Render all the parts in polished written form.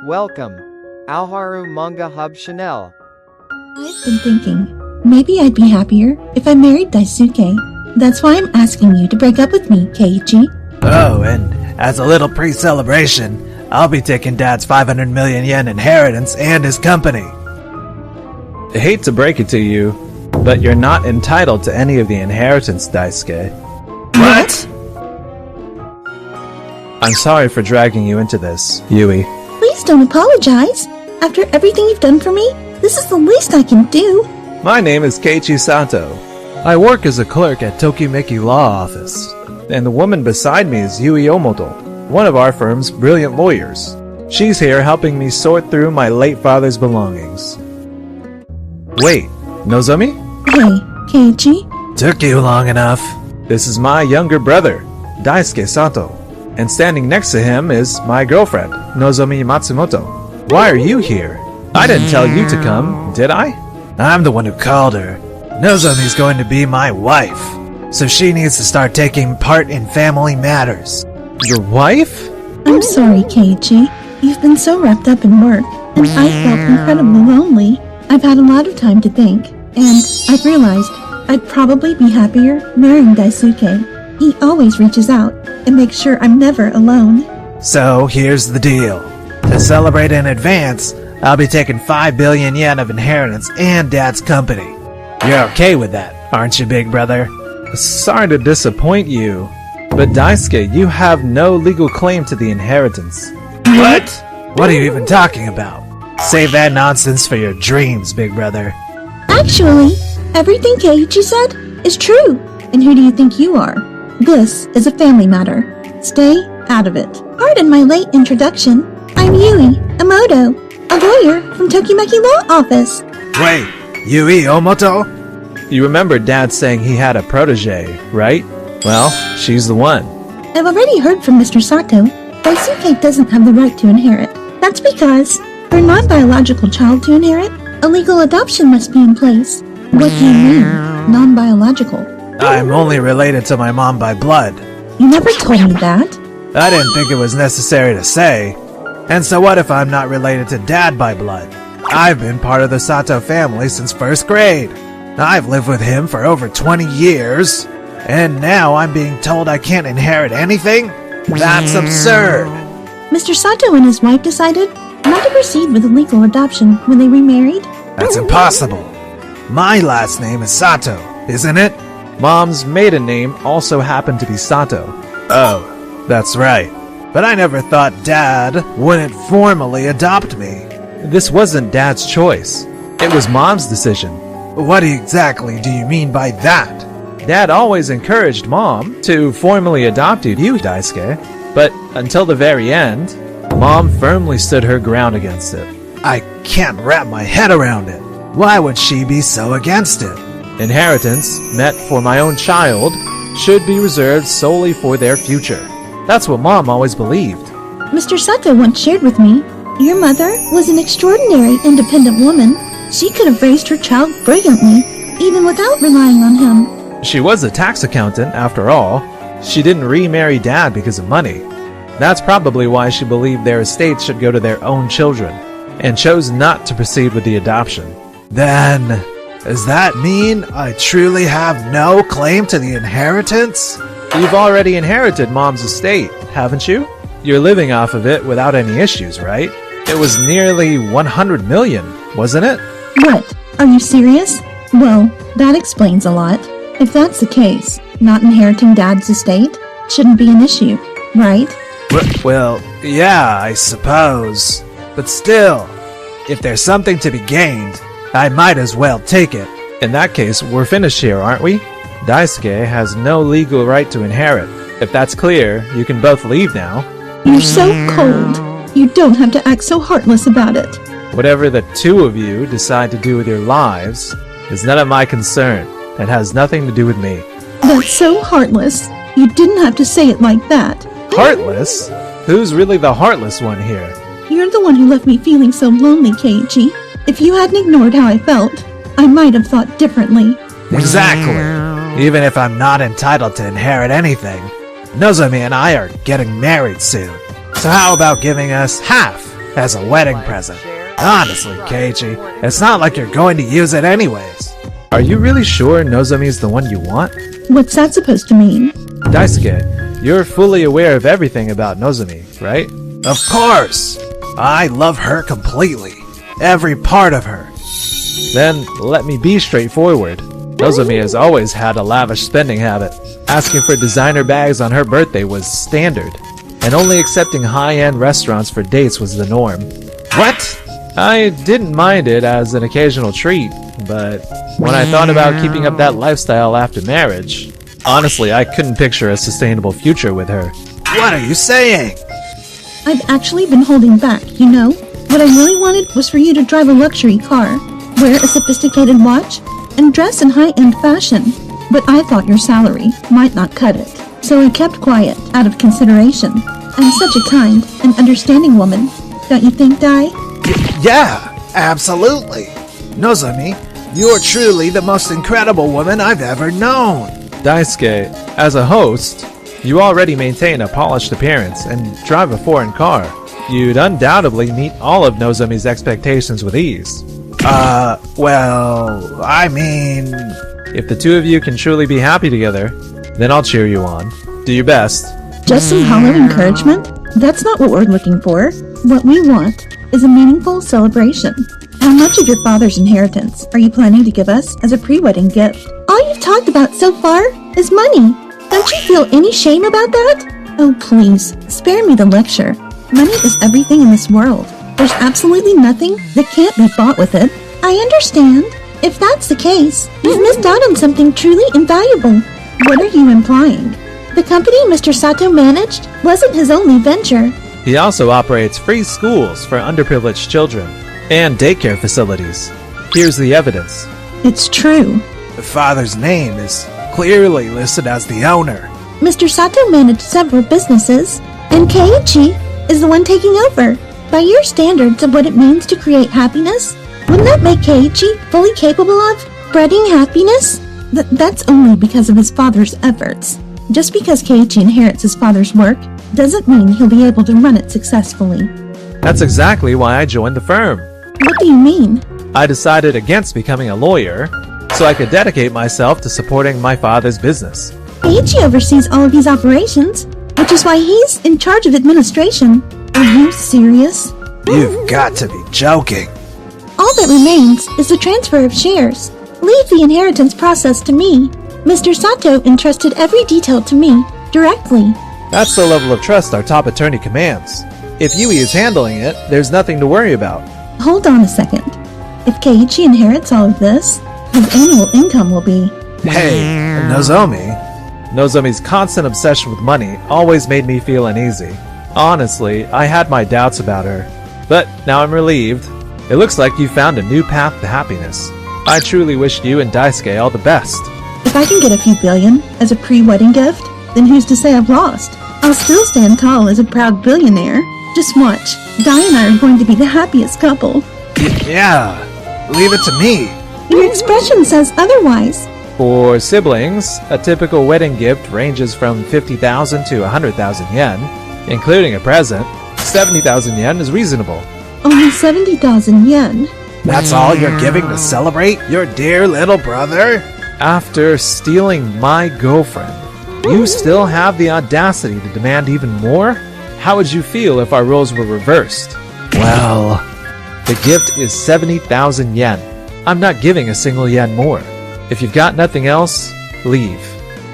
Welcome, Alharu Manga Hub Chanel. I've been thinking, maybe I'd be happier if I married Daisuke. That's why I'm asking you to break up with me, Keiichi. Oh, and as a little pre-celebration, I'll be taking Dad's 500 million yen inheritance and his company. I hate to break it to you, but you're not entitled to any of the inheritance, Daisuke. What? I'm sorry for dragging you into this, Yui. Please don't apologize. After everything you've done for me, this is the least I can do. My name is Keiichi Sato. I work as a clerk at Tokimeki Law Office, and the woman beside me is Yui Omoto, one of our firm's brilliant lawyers. She's here helping me sort through my late father's belongings. Wait, Nozomi? Hey, Keiichi. Took you long enough. This is my younger brother, Daisuke Sato. And standing next to him is my girlfriend, Nozomi Matsumoto. Why are you here? I didn't tell you to come, did I? I'm the one who called her. Nozomi's going to be my wife, so she needs to start taking part in family matters. Your wife? I'm sorry, Keiichi. You've been so wrapped up in work, and I felt incredibly lonely. I've had a lot of time to think, and I've realized I'd probably be happier marrying Daisuke. He always reaches out and makes sure I'm never alone. So here's the deal. To celebrate in advance, I'll be taking 5 billion yen of inheritance and Dad's company. You're okay with that, aren't you, big brother? Sorry to disappoint you, but Daisuke, you have no legal claim to the inheritance. What? What are you even talking about? Save that nonsense for your dreams, big brother. Actually, everything Keiichi said is true. And who do you think you are? This is a family matter. Stay out of it. Pardon my late introduction. I'm Yui Emoto, a lawyer from Tokimeki Law Office. Wait, Yui Omoto? You remember Dad saying he had a protege, right? Well, she's the one. I've already heard from Mr. Sato. Daisuke doesn't have the right to inherit. That's because, for a non-biological child to inherit, a legal adoption must be in place. What do you mean, non-biological? I'm only related to my mom by blood. You never told me that. I didn't think it was necessary to say. And so what if I'm not related to Dad by blood? I've been part of the Sato family since first grade. I've lived with him for over 20 years. And now I'm being told I can't inherit anything? That's absurd. Mr. Sato and his wife decided not to proceed with a legal adoption when they remarried. That's impossible. My last name is Sato, isn't it? Mom's maiden name also happened to be Sato. Oh, that's right. But I never thought Dad wouldn't formally adopt me. This wasn't Dad's choice. It was Mom's decision. What exactly do you mean by that? Dad always encouraged Mom to formally adopt you, Daisuke. But until the very end, Mom firmly stood her ground against it. I can't wrap my head around it. Why would she be so against it? Inheritance, meant for my own child, should be reserved solely for their future. That's what Mom always believed. Mr. Sato once shared with me, your mother was an extraordinary independent woman. She could have raised her child brilliantly, even without relying on him. She was a tax accountant, after all. She didn't remarry Dad because of money. That's probably why she believed their estates should go to their own children, and chose not to proceed with the adoption. Then, does that mean I truly have no claim to the inheritance? You've already inherited Mom's estate, haven't you? You're living off of it without any issues, right? It was nearly 100 million, wasn't it? What? Are you serious? Well, that explains a lot. If that's the case, not inheriting Dad's estate shouldn't be an issue, right? Well, yeah, I suppose. But still, if there's something to be gained, I might as well take it. In that case, we're finished here, aren't we? Daisuke has no legal right to inherit. If that's clear, you can both leave now. You're so cold. You don't have to act so heartless about it. Whatever the two of you decide to do with your lives is none of my concern. It has nothing to do with me. That's so heartless. You didn't have to say it like that. Heartless? Who's really the heartless one here? You're the one who left me feeling so lonely, Keiichi. If you hadn't ignored how I felt, I might have thought differently. Exactly. Even if I'm not entitled to inherit anything, Nozomi and I are getting married soon. So how about giving us half as a wedding present. Honestly, Keiichi, it's not like you're going to use it anyways. Are you really sure Nozomi's the one you want? What's that supposed to mean? Daisuke, you're fully aware of everything about Nozomi, right? Of course! I love her completely. Every part of her. Then let me be straightforward. Nozomi has always had a lavish spending habit. Asking for designer bags on her birthday was standard, and only accepting high-end restaurants for dates was the norm. What? I didn't mind it as an occasional treat, but when I thought about keeping up that lifestyle after marriage, honestly, I couldn't picture a sustainable future with her. What are you saying? I've actually been holding back, you know? What I really wanted was for you to drive a luxury car, wear a sophisticated watch, and dress in high-end fashion. But I thought your salary might not cut it, so I kept quiet out of consideration. I'm such a kind and understanding woman, don't you think, Dai? Yeah, absolutely. Nozomi, you're truly the most incredible woman I've ever known. Daisuke, as a host, you already maintain a polished appearance and drive a foreign car. You'd undoubtedly meet all of Nozomi's expectations with ease. Well, I mean... If the two of you can truly be happy together, then I'll cheer you on. Do your best. Just some hollow encouragement? That's not what we're looking for. What we want is a meaningful celebration. How much of your father's inheritance are you planning to give us as a pre-wedding gift? All you've talked about so far is money. Don't you feel any shame about that? Oh, please, spare me the lecture. Money is everything in this world. There's absolutely nothing that can't be bought with it. I understand. If that's the case, you've missed out on something truly invaluable. What are you implying? The company Mr. Sato managed wasn't his only venture. He also operates free schools for underprivileged children and daycare facilities. Here's the evidence. It's true. The father's name is clearly listed as the owner. Mr. Sato managed several businesses, and Keiichi is the one taking over. By your standards of what it means to create happiness, wouldn't that make Keiichi fully capable of spreading happiness? That's only because of his father's efforts. Just because Keiichi inherits his father's work doesn't mean he'll be able to run it successfully. That's exactly why I joined the firm. What do you mean? I decided against becoming a lawyer so I could dedicate myself to supporting my father's business. Keiichi oversees all of these operations, which is why he's in charge of administration. Are you serious? You've got to be joking. All that remains is the transfer of shares. Leave the inheritance process to me. Mr. Sato entrusted every detail to me, directly. That's the level of trust our top attorney commands. If Yui is handling it, there's nothing to worry about. Hold on a second. If Keiichi inherits all of this, his annual income will be... Hey, Nozomi. Nozomi's constant obsession with money always made me feel uneasy. Honestly, I had my doubts about her. But now I'm relieved. It looks like you found a new path to happiness. I truly wish you and Daisuke all the best. If I can get a few billion as a pre-wedding gift, then who's to say I've lost? I'll still stand tall as a proud billionaire. Just watch. Dai and I are going to be the happiest couple. Yeah, leave it to me. Your expression says otherwise. For siblings, a typical wedding gift ranges from 50,000 to 100,000 yen, including a present. 70,000 yen is reasonable. Only 70,000 yen. That's all you're giving to celebrate your dear little brother? After stealing my girlfriend, you still have the audacity to demand even more? How would you feel if our roles were reversed? Well, the gift is 70,000 yen. I'm not giving a single yen more. If you've got nothing else, leave.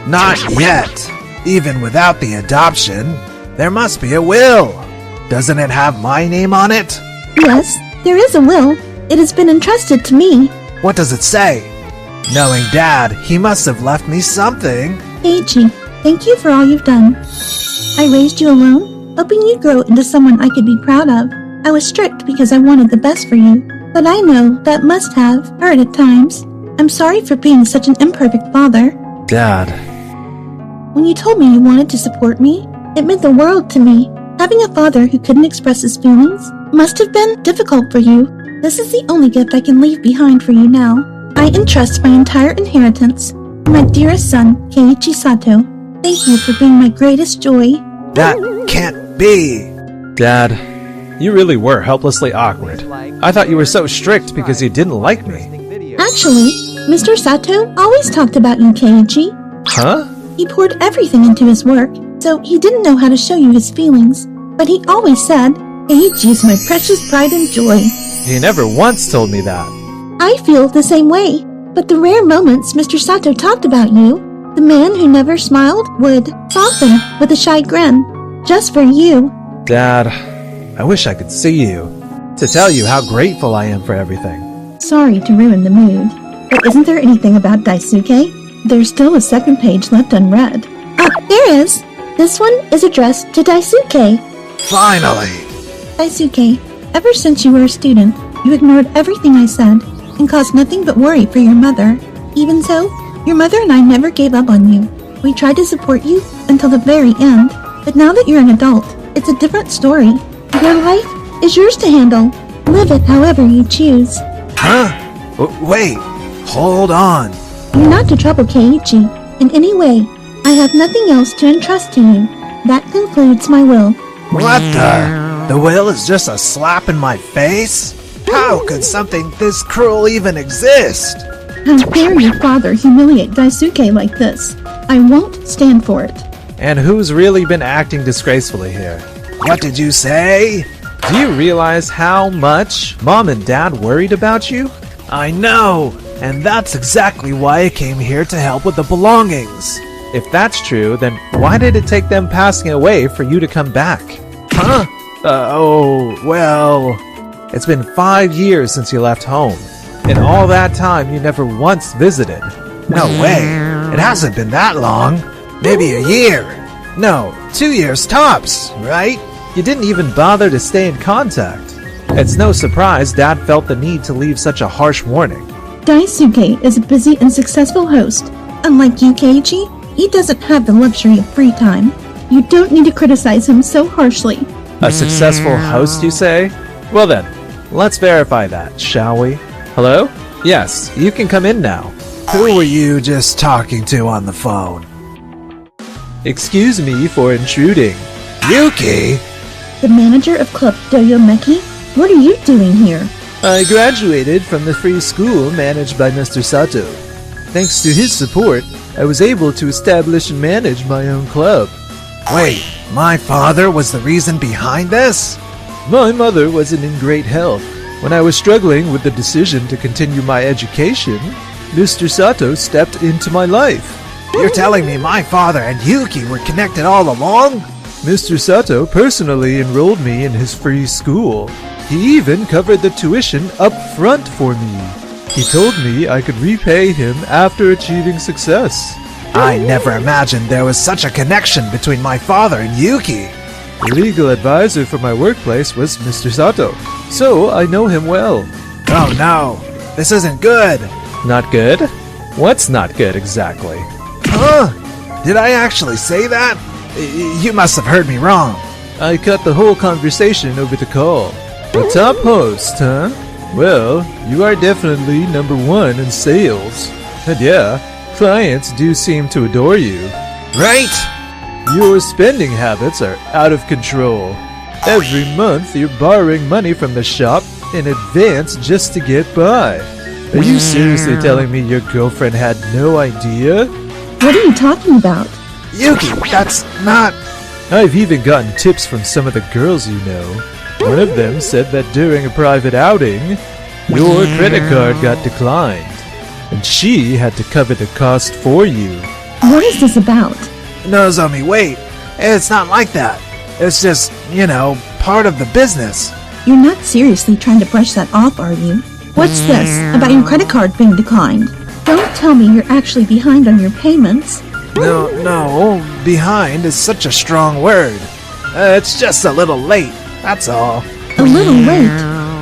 Not yet. Even without the adoption, there must be a will. Doesn't it have my name on it? Yes, there is a will. It has been entrusted to me. What does it say? Knowing Dad, he must have left me something. Keiichi, thank you for all you've done. I raised you alone, hoping you'd grow into someone I could be proud of. I was strict because I wanted the best for you, but I know that must have hurt at times. I'm sorry for being such an imperfect father. Dad. When you told me you wanted to support me, it meant the world to me. Having a father who couldn't express his feelings must have been difficult for you. This is the only gift I can leave behind for you now. I entrust my entire inheritance to my dearest son, Keiichi Sato. Thank you for being my greatest joy. That can't be. Dad, You really were helplessly awkward. I thought you were so strict because you didn't like me. Actually, Mr. Sato always talked about you, Keiichi. Huh? He poured everything into his work, so he didn't know how to show you his feelings. But he always said, Keiichi is my precious pride and joy. He never once told me that. I feel the same way, but the rare moments Mr. Sato talked about you, the man who never smiled would soften with a shy grin, just for you. Dad, I wish I could see you, to tell you how grateful I am for everything. Sorry to ruin the mood, but isn't there anything about Daisuke? There's still a second page left unread. There is. This one is addressed to Daisuke. Finally! Daisuke, ever since you were a student, you ignored everything I said and caused nothing but worry for your mother. Even so, your mother and I never gave up on you. We tried to support you until the very end, but now that you're an adult, it's a different story. Your life is yours to handle. Live it however you choose. Huh? Wait, hold on. You're not to trouble Keiichi in any way. I have nothing else to entrust to you. That concludes my will. What the? The will is just a slap in my face? How could something this cruel even exist? How dare your father humiliate Daisuke like this? I won't stand for it. And who's really been acting disgracefully here? What did you say? Do you realize how much Mom and Dad worried about you? I know, and that's exactly why I came here to help with the belongings. If that's true, then why did it take them passing away for you to come back? Huh? Well... It's been 5 years since you left home. In all that time, you never once visited. No way. It hasn't been that long. Maybe a year. No, 2 years tops, right? You didn't even bother to stay in contact. It's no surprise Dad felt the need to leave such a harsh warning. Daisuke is a busy and successful host. Unlike you, Keiichi, he doesn't have the luxury of free time. You don't need to criticize him so harshly. A successful host, you say? Well then, let's verify that, shall we? Hello? Yes, you can come in now. Who were you just talking to on the phone? Excuse me for intruding. Yuki? The manager of Club Doyo Meki? What are you doing here? I graduated from the free school managed by Mr. Sato. Thanks to his support, I was able to establish and manage my own club. Wait, my father was the reason behind this? My mother wasn't in great health. When I was struggling with the decision to continue my education, Mr. Sato stepped into my life. You're telling me my father and Yuki were connected all along? Mr. Sato personally enrolled me in his free school. He even covered the tuition up front for me. He told me I could repay him after achieving success. I never imagined there was such a connection between my father and Yuki. The legal advisor for my workplace was Mr. Sato, so I know him well. Oh no, this isn't good. Not good? What's not good exactly? Huh? Did I actually say that? You must have heard me wrong. I cut the whole conversation over the call. A top host, huh? Well, you are definitely number one in sales. And yeah, clients do seem to adore you. Right? Your spending habits are out of control. Every month you're borrowing money from the shop in advance just to get by. Are you seriously telling me your girlfriend had no idea? What are you talking about? Yuki, that's not... I've even gotten tips from some of the girls you know. One of them said that during a private outing, your credit card got declined, and she had to cover the cost for you. What is this about? Nozomi, wait. It's not like that. It's just, part of the business. You're not seriously trying to brush that off, are you? What's this about your credit card being declined? Don't tell me you're actually behind on your payments. No, behind is such a strong word. It's just a little late, that's all. A little late?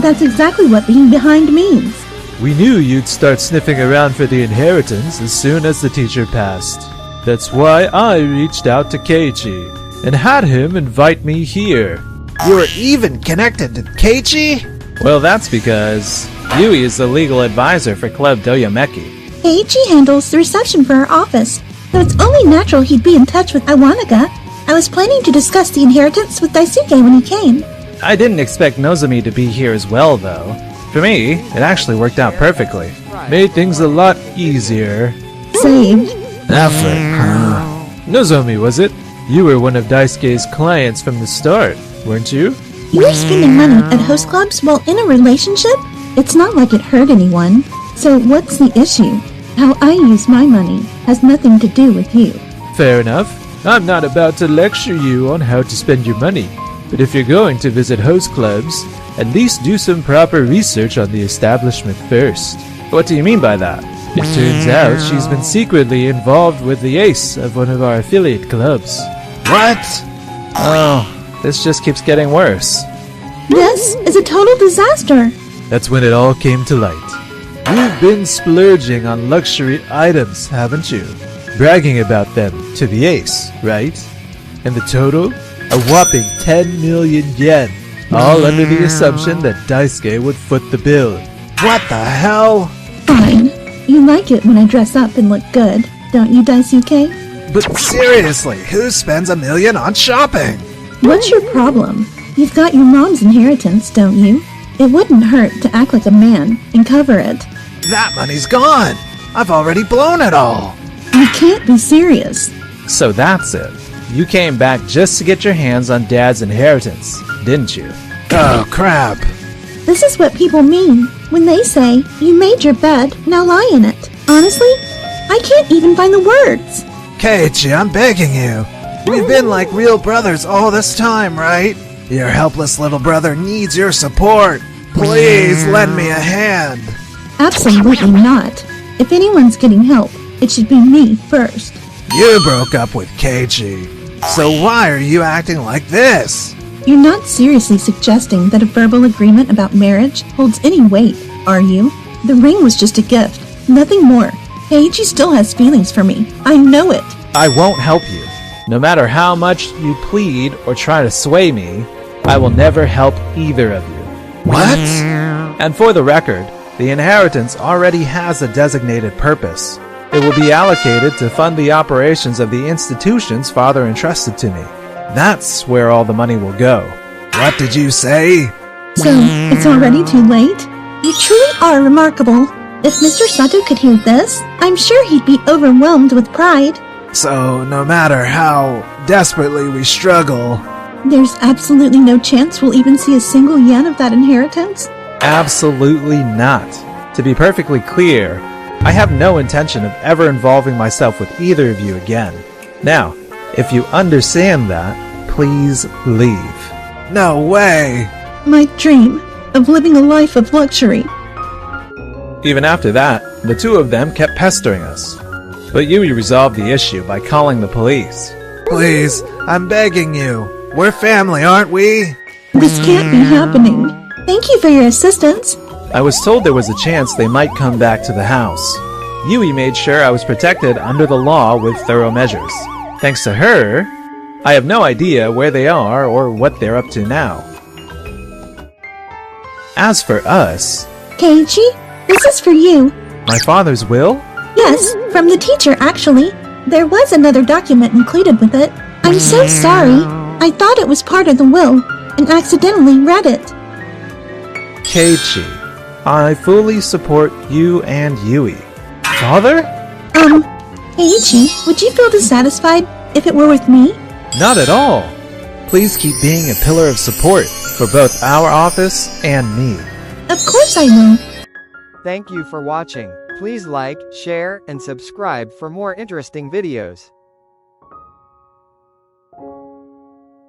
That's exactly what being behind means. We knew you'd start sniffing around for the inheritance as soon as the teacher passed. That's why I reached out to Keiichi and had him invite me here. You were even connected to Keiichi? Well, that's because Yui is the legal advisor for Club Doyo Meki. Keiichi handles the reception for our office, so it's only natural he'd be in touch with Iwanaga. I was planning to discuss the inheritance with Daisuke when he came. I didn't expect Nozomi to be here as well, though. For me, it actually worked out perfectly. Made things a lot easier. Saved. Effort, huh? Nozomi, was it? You were one of Daisuke's clients from the start, weren't you? You were spending money at host clubs while in a relationship? It's not like it hurt anyone. So what's the issue? How I use my money has nothing to do with you. Fair enough. I'm not about to lecture you on how to spend your money. But if you're going to visit host clubs, at least do some proper research on the establishment first. What do you mean by that? It turns out she's been secretly involved with the ace of one of our affiliate clubs. What? Oh, this just keeps getting worse. This is a total disaster. That's when it all came to light. You've been splurging on luxury items, haven't you? Bragging about them to the ace, right? And the total? A whopping 10 million yen. All under the assumption that Daisuke would foot the bill. What the hell? Fine. You like it when I dress up and look good, don't you, Daisuke? But seriously, who spends $1 million on shopping? What's your problem? You've got your mom's inheritance, don't you? It wouldn't hurt to act like a man and cover it. That money's gone. I've already blown it all. You can't be serious. So that's it. You came back just to get your hands on Dad's inheritance, didn't you? Oh, crap. This is what people mean when they say, you made your bed, now lie in it. Honestly, I can't even find the words. Keiichi, I'm begging you. We've been like real brothers all this time, right? Your helpless little brother needs your support. Please lend me a hand. Absolutely not. If anyone's getting help, it should be me first. You broke up with Keiichi. So why are you acting like this? You're not seriously suggesting that a verbal agreement about marriage holds any weight, are you? The ring was just a gift, nothing more. Keiichi still has feelings for me. I know it. I won't help you. No matter how much you plead or try to sway me, I will never help either of you. What? And for the record, the inheritance already has a designated purpose. It will be allocated to fund the operations of the institutions Father entrusted to me. That's where all the money will go. What did you say? So, it's already too late? You truly are remarkable. If Mr. Sato could hear this, I'm sure he'd be overwhelmed with pride. So, no matter how desperately we struggle... There's absolutely no chance we'll even see a single yen of that inheritance? Absolutely not. To be perfectly clear, I have no intention of ever involving myself with either of you again. Now, if you understand that, please leave. No way! My dream of living a life of luxury. Even after that, the two of them kept pestering us. But Yui resolved the issue by calling the police. Please, I'm begging you. We're family, aren't we? This can't be happening. Thank you for your assistance. I was told there was a chance they might come back to the house. Yui made sure I was protected under the law with thorough measures. Thanks to her, I have no idea where they are or what they're up to now. As for us... Keiichi, this is for you. My father's will? Yes, from the teacher, actually. There was another document included with it. I'm so sorry. I thought it was part of the will, and accidentally read it. Keiichi, I fully support you and Yui. Father? Keiichi, would you feel dissatisfied if it were with me? Not at all. Please keep being a pillar of support for both our office and me. Of course I will. Thank you for watching. Please like, share, and subscribe for more interesting videos.